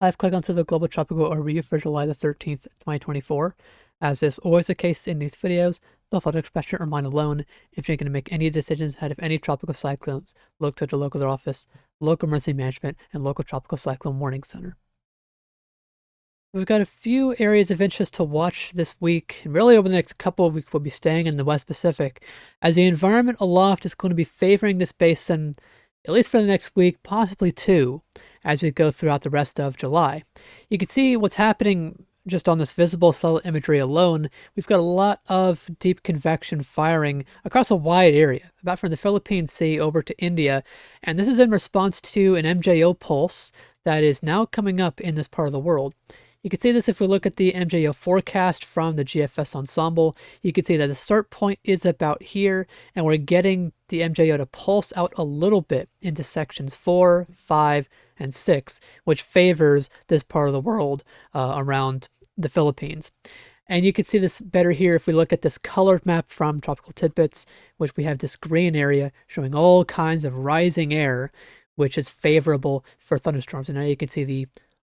I've clicked onto the Global Tropical Overview for July the 13th, 2024. As is always the case in these videos, the flood expression are mine alone. If you're going to make any decisions ahead of any tropical cyclones, look to the local office, local emergency management, and local tropical cyclone warning center. We've got a few areas of interest to watch this week, and really over the next couple of weeks we'll be staying in the West Pacific, as the environment aloft is going to be favoring this basin at least for the next week, possibly two, as we go throughout the rest of July. You can see what's happening just on this visible satellite imagery alone. We've got a lot of deep convection firing across a wide area, about from the Philippine Sea over to India, and this is in response to an MJO pulse that is now coming up in this part of the world. You can see this if we look at the MJO forecast from the GFS ensemble. You can see that the start point is about here, and we're getting the MJO to pulse out a little bit into sections 4, 5, and 6, which favors this part of the world around the Philippines. And you can see this better here if we look at this colored map from Tropical Tidbits, which we have this green area showing all kinds of rising air, which is favorable for thunderstorms. And now you can see the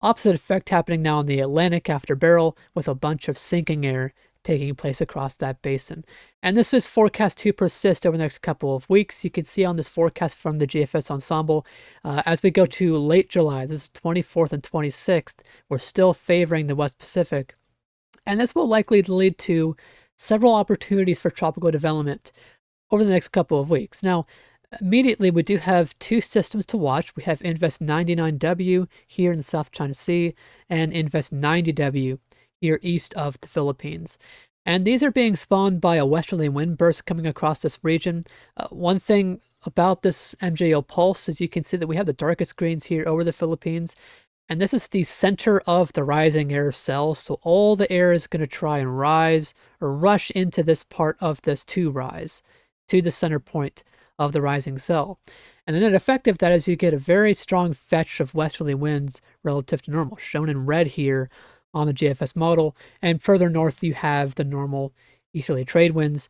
opposite effect happening now in the Atlantic after Beryl, with a bunch of sinking air taking place across that basin. And this is forecast to persist over the next couple of weeks. You can see on this forecast from the GFS ensemble, as we go to late July, this is 24th and 26th, we're still favoring the West Pacific. And this will likely lead to several opportunities for tropical development over the next couple of weeks. Now, immediately, we do have two systems to watch. We have Invest 99W here in the South China Sea and Invest 90W here east of the Philippines. And these are being spawned by a westerly wind burst coming across this region. One thing about this MJO pulse is you can see that we have the darkest greens here over the Philippines. And this is the center of the rising air cell. So all the air is going to try and rise or rush into this part of this to rise to the center point of the rising cell. And the net effect of that is you get a very strong fetch of westerly winds relative to normal, shown in red here on the GFS model. And further north, you have the normal easterly trade winds.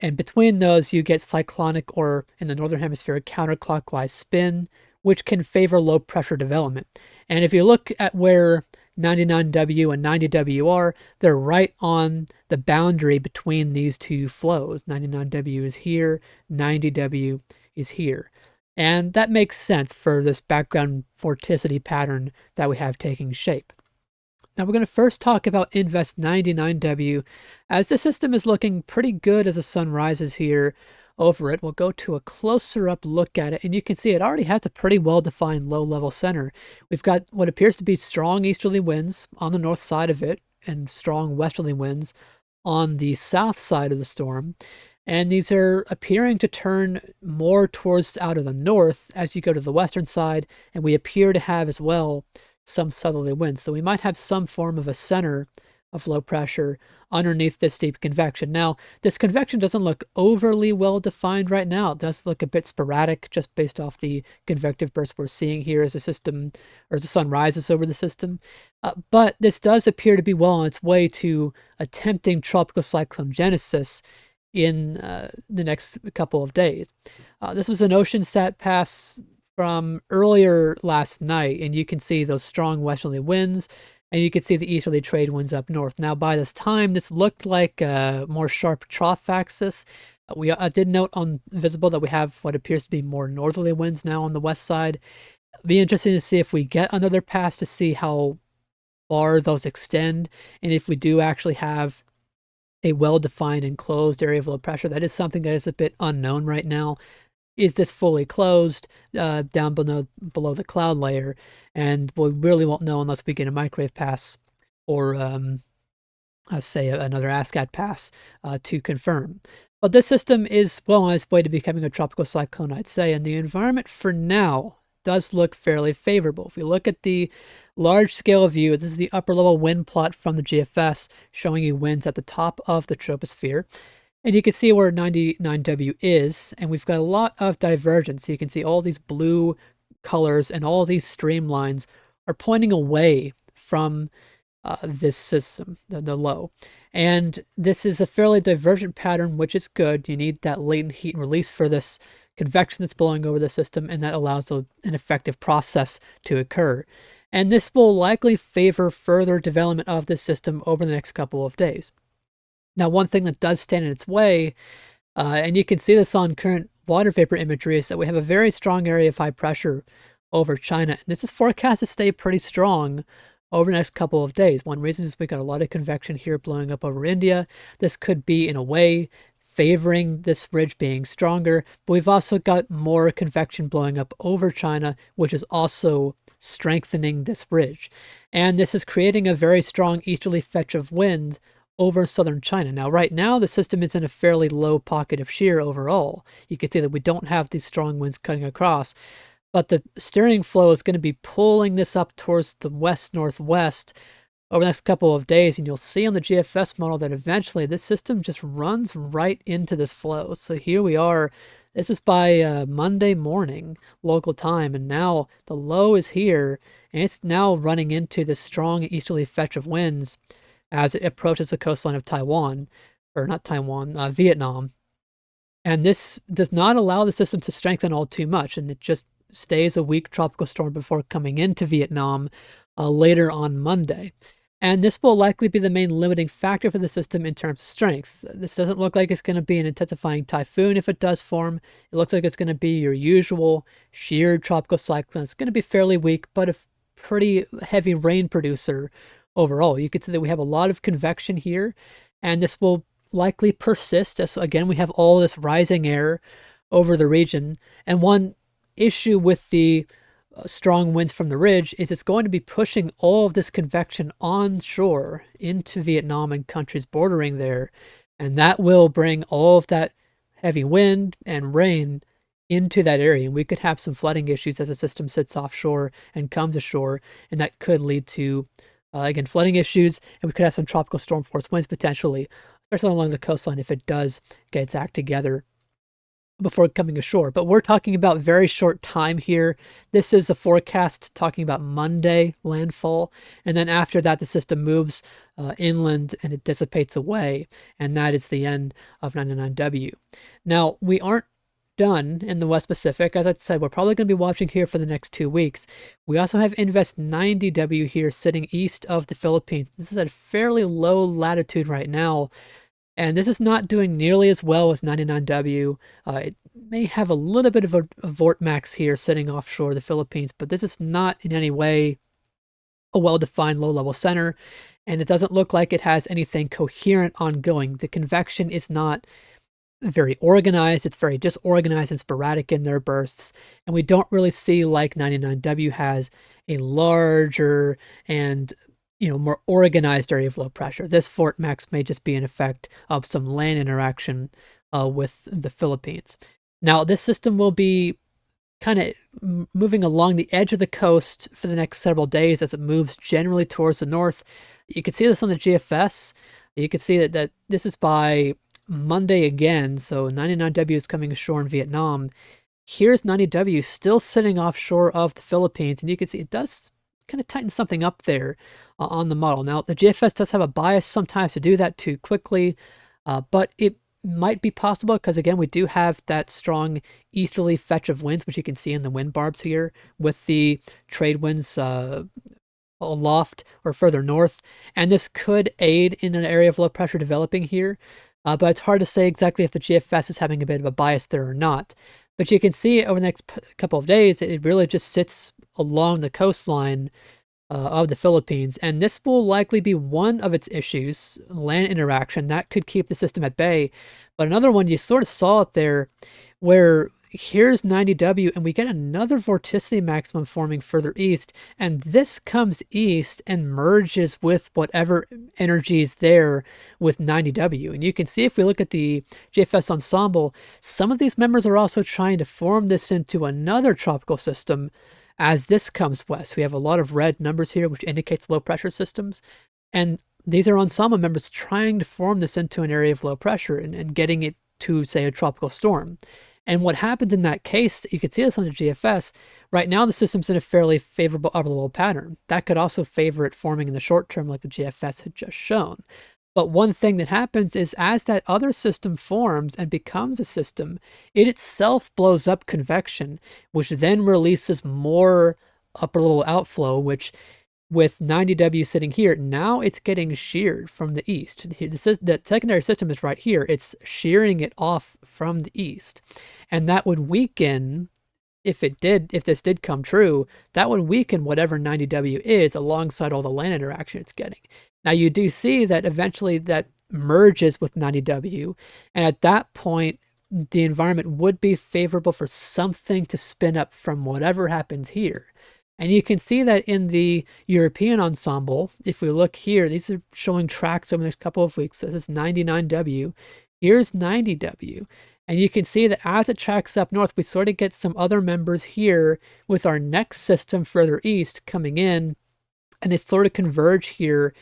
And between those, you get cyclonic, or in the northern hemisphere, counterclockwise spin, which can favor low pressure development. And if you look at where 99W and 90W are, they're right on the boundary between these two flows. 99W is here, 90W is here. And that makes sense for this background vorticity pattern that we have taking shape. Now we're going to first talk about Invest 99W, as the system is looking pretty good as the sun rises here over it. We'll go to a closer up look at it, and you can see it already has a pretty well-defined low-level center. We've got what appears to be strong easterly winds on the north side of it, and strong westerly winds on the south side of the storm. And these are appearing to turn more towards out of the north as you go to the western side, and we appear to have as well some southerly winds. So we might have some form of a center of low pressure underneath this deep convection. Now, this convection doesn't look overly well defined right now. It does look a bit sporadic just based off the convective bursts we're seeing here as the system, or as the sun rises over the system. But this does appear to be well on its way to attempting tropical cyclone genesis in the next couple of days. This was an OceanSat pass from earlier last night, and you can see those strong westerly winds, and you can see the easterly trade winds up north. Now, by this time, this looked like a more sharp trough axis. We did note on visible that we have what appears to be more northerly winds now on the west side. It'll be interesting to see if we get another pass to see how far those extend, and if we do actually have a well-defined enclosed area of low pressure. That is something that is a bit unknown right now. Is this fully closed down below the cloud layer? And we really won't know unless we get a microwave pass or, say, another ASCAT pass to confirm. But this system is well on its way to becoming a tropical cyclone, I'd say, and the environment for now does look fairly favorable. If we look at the large-scale view, this is the upper-level wind plot from the GFS showing you winds at the top of the troposphere. And you can see where 99W is, and we've got a lot of divergence. You can see all these blue colors and all these streamlines are pointing away from this system, the low. And this is a fairly divergent pattern, which is good. You need that latent heat release for this convection that's blowing over the system, and that allows an effective process to occur. And this will likely favor further development of this system over the next couple of days. Now, one thing that does stand in its way, and you can see this on current water vapor imagery, is that we have a very strong area of high pressure over China. And this is forecast to stay pretty strong over the next couple of days. One reason is we got a lot of convection here blowing up over India. This could be, in a way, favoring this ridge being stronger, but we've also got more convection blowing up over China, which is also strengthening this ridge. And this is creating a very strong easterly fetch of wind over southern China. Now, right now, the system is in a fairly low pocket of shear overall. You can see that we don't have these strong winds cutting across, but the steering flow is going to be pulling this up towards the west-northwest over the next couple of days, and you'll see on the GFS model that eventually this system just runs right into this flow. So here we are. This is by Monday morning local time, and now the low is here, and it's now running into this strong easterly fetch of winds as it approaches the coastline of Taiwan, or not Taiwan, Vietnam. And this does not allow the system to strengthen all too much, and it just stays a weak tropical storm before coming into Vietnam later on Monday. And this will likely be the main limiting factor for the system in terms of strength. This doesn't look like it's going to be an intensifying typhoon if it does form. It looks like it's going to be your usual sheared tropical cyclone. It's going to be fairly weak, but a pretty heavy rain producer overall. You can see that we have a lot of convection here, and this will likely persist as, again, we have all this rising air over the region. And one issue with the strong winds from the ridge is it's going to be pushing all of this convection onshore into Vietnam and countries bordering there, and that will bring all of that heavy wind and rain into that area, and we could have some flooding issues as the system sits offshore and comes ashore, and that could lead to again, flooding issues, and we could have some tropical storm force winds potentially, especially along the coastline if it does get its act together before coming ashore. But we're talking about very short time here. This is a forecast talking about Monday landfall, and then after that the system moves inland and it dissipates away, and that is the end of 99W. Now, we aren't done in the West Pacific. As I said, we're probably going to be watching here for the next 2 weeks. We also have Invest 90W here sitting east of the Philippines. This is at a fairly low latitude right now, and this is not doing nearly as well as 99W. It may have a little bit of a vortmax here sitting offshore the Philippines, but this is not in any way a well-defined low-level center, and it doesn't look like it has anything coherent ongoing. The convection is not very organized. It's very disorganized and sporadic in their bursts, and we don't really see, like 99W has, a larger and more organized area of low pressure. This vortmax may just be an effect of some land interaction with the Philippines. Now, this system will be kind of moving along the edge of the coast for the next several days as it moves generally towards the north. You can see this on the GFS. You can see that this is by Monday again, so 99W is coming ashore in Vietnam. Here's 90W still sitting offshore of the Philippines, and you can see it does kind of tighten something up there on the model. Now, the GFS does have a bias sometimes to do that too quickly, but it might be possible because, again, we do have that strong easterly fetch of winds, which you can see in the wind barbs here with the trade winds aloft or further north, and this could aid in an area of low pressure developing here. But it's hard to say exactly if the GFS is having a bit of a bias there or not. But you can see over the next couple of days, it really just sits along the coastline of the Philippines. And this will likely be one of its issues, land interaction. That could keep the system at bay. But another one, you sort of saw it there, where here's 90W, and we get another vorticity maximum forming further east, and this comes east and merges with whatever energy is there with 90W. And you can see if we look at the JFS ensemble, some of these members are also trying to form this into another tropical system as this comes west. We have a lot of red numbers here, which indicates low pressure systems, and these are ensemble members trying to form this into an area of low pressure and getting it to, say, a tropical storm. And what happens in that case, you can see this on the GFS, right now the system's in a fairly favorable upper level pattern. That could also favor it forming in the short term like the GFS had just shown. But one thing that happens is as that other system forms and becomes a system, it itself blows up convection, which then releases more upper little outflow, which with 90W sitting here, now it's getting sheared from the east. The secondary system is right here. It's shearing it off from the east. And that would weaken, if this did come true, that would weaken whatever 90W is alongside all the land interaction it's getting. Now you do see that eventually that merges with 90W, and at that point, the environment would be favorable for something to spin up from whatever happens here. And you can see that in the European ensemble. If we look here, these are showing tracks over the next couple of weeks. This is 99W. Here's 90W. And you can see that as it tracks up north, we sort of get some other members here with our next system further east coming in. And they sort of converge here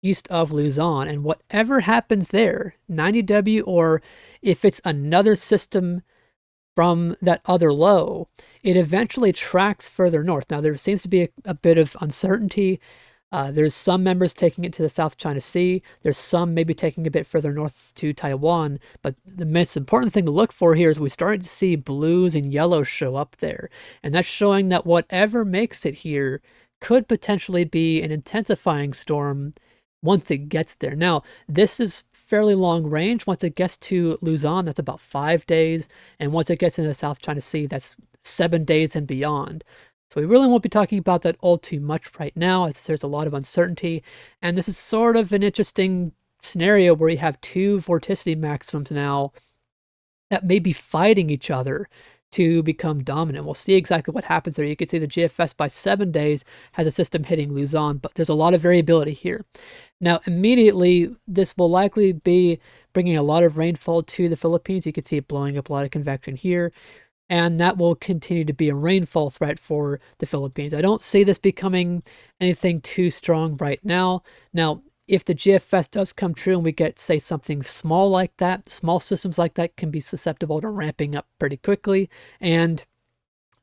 east of Luzon. And whatever happens there, 90W, or if it's another system from that other low, it eventually tracks further north. Now, there seems to be a bit of uncertainty. There's some members taking it to the South China Sea. There's some maybe taking a bit further north to Taiwan. But the most important thing to look for here is we started to see blues and yellows show up there. And that's showing that whatever makes it here could potentially be an intensifying storm once it gets there. Now, this is fairly long range. Once it gets to Luzon, that's about 5 days. And once it gets into the South China Sea, that's 7 days and beyond. So we really won't be talking about that all too much right now, as there's a lot of uncertainty. And this is sort of an interesting scenario where you have two vorticity maximums now that may be fighting each other to become dominant. We'll see exactly what happens there. You can see the GFS by 7 days has a system hitting Luzon, but there's a lot of variability here. Now, immediately, this will likely be bringing a lot of rainfall to the Philippines. You can see it blowing up a lot of convection here, and that will continue to be a rainfall threat for the Philippines. I don't see this becoming anything too strong right now. Now, if the GFS does come true and we get, say, something small like that, small systems like that can be susceptible to ramping up pretty quickly, and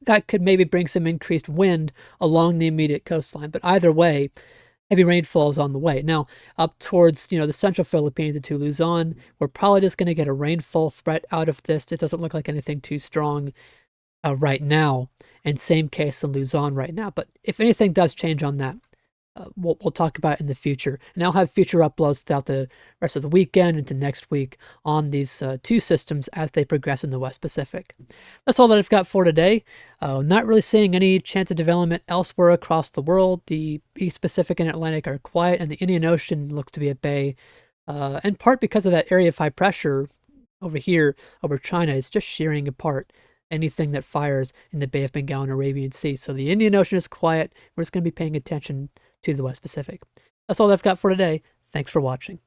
that could maybe bring some increased wind along the immediate coastline. But either way, heavy rainfall is on the way. Now, up towards, the central Philippines into Luzon, we're probably just going to get a rainfall threat out of this. It doesn't look like anything too strong right now, and same case in Luzon right now. But if anything does change on that, we'll talk about in the future. And I'll have future uploads throughout the rest of the weekend into next week on these two systems as they progress in the West Pacific. That's all that I've got for today. Not really seeing any chance of development elsewhere across the world. The East Pacific and Atlantic are quiet, and the Indian Ocean looks to be at bay, in part because of that area of high pressure over here, over China. It's just shearing apart anything that fires in the Bay of Bengal and Arabian Sea. So the Indian Ocean is quiet. We're just going to be paying attention to the West Pacific. That's all I've got for today. Thanks for watching.